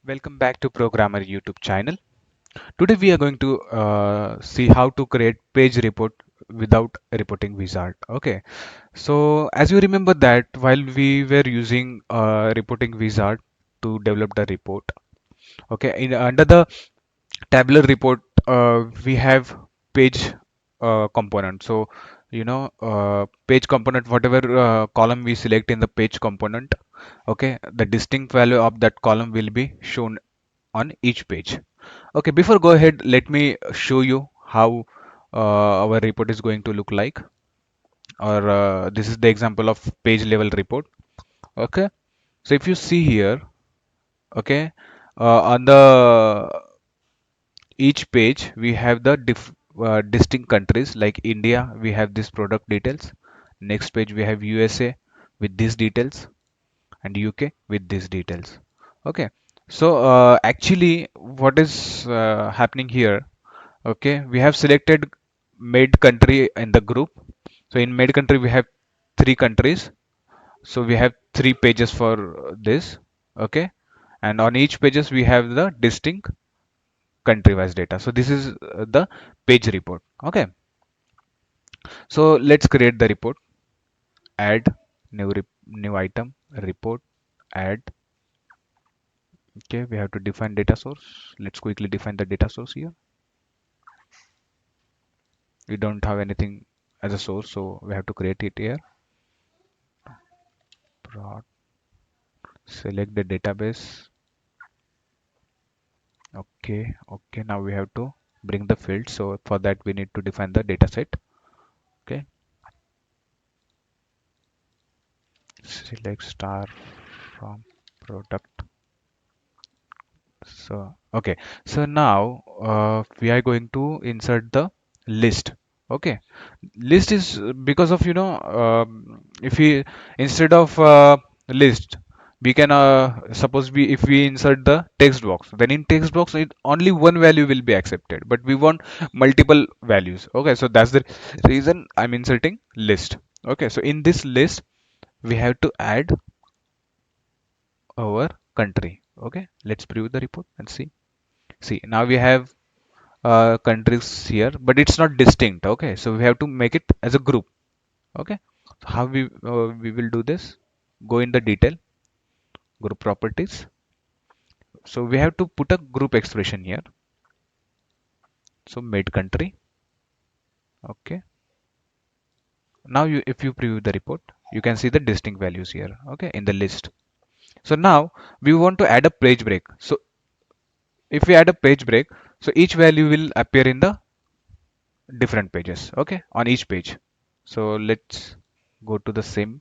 Welcome back to Programmer YouTube channel. Today we are going to see how to create page report without reporting wizard. Okay, so as you remember that while we were using reporting wizard to develop the report, okay, under the tabular report we have page component. So page component, whatever column we select in the page component, okay, the distinct value of that column will be shown on each page. Okay, before go ahead, let me show you how our report is going to look like, or this is the example of page level report. Okay, so if you see here, okay, on the each page we have the distinct countries. Like India, we have this product details. Next page we have USA with these details, and UK with these details. Okay, so actually what is happening here, okay, we have selected made country in the group. So in made country we have three countries, so we have three pages for this. Okay, and on each pages we have the distinct country wise data. So this is the page report. Okay, so let's create the report. Add new item, report, add. Okay, we have to define data source. Let's quickly define the data source here. We don't have anything as a source, so we have to create it here. Prod, select the database. Okay, now we have to bring the field. So for that we need to define the data set. Okay, select star from product. So okay, so now we are going to insert the list. Okay, list is because of if we instead of list, we can suppose we if we insert the text box, then in text box only one value will be accepted, but we want multiple values. Okay, so that's the reason I'm inserting list. Okay, so in this list we have to add our country. Okay, let's preview the report and see now we have countries here, but it's not distinct. Okay, so we have to make it as a group. Okay, so how we will do this? Go in the detail, group properties. So we have to put a group expression here. So made country. Okay, now if you preview the report, you can see the distinct values here. Okay, in the list. So now we want to add a page break. So if we add a page break, so each value will appear in the different pages. Okay, on each page. So let's go to the same.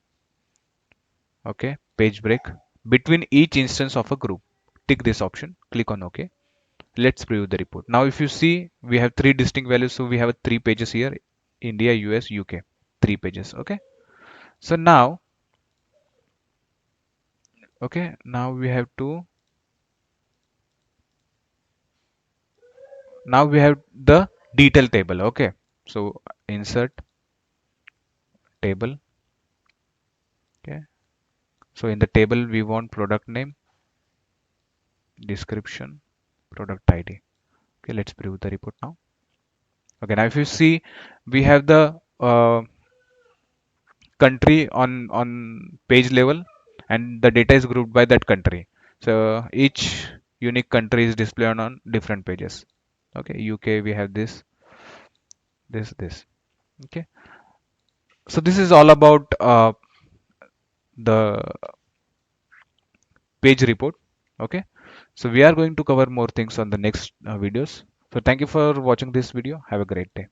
Okay, page break between each instance of a group. Tick this option, click on OK. Let's preview the report. Now if you see, we have three distinct values, so we have three pages here: India, US, UK, three pages. Okay, so now, okay, now we have to, now we have the detail table. Okay, so insert table. Okay, so in the table we want product name, description, product ID. Okay, let's preview the report now. Okay, now if you see, we have the country on page level, and the data is grouped by that country. So each unique country is displayed on different pages. Okay, UK we have this. Okay, so this is all about the page report. Okay, so we are going to cover more things on the next videos. So thank you for watching this video. Have a great day.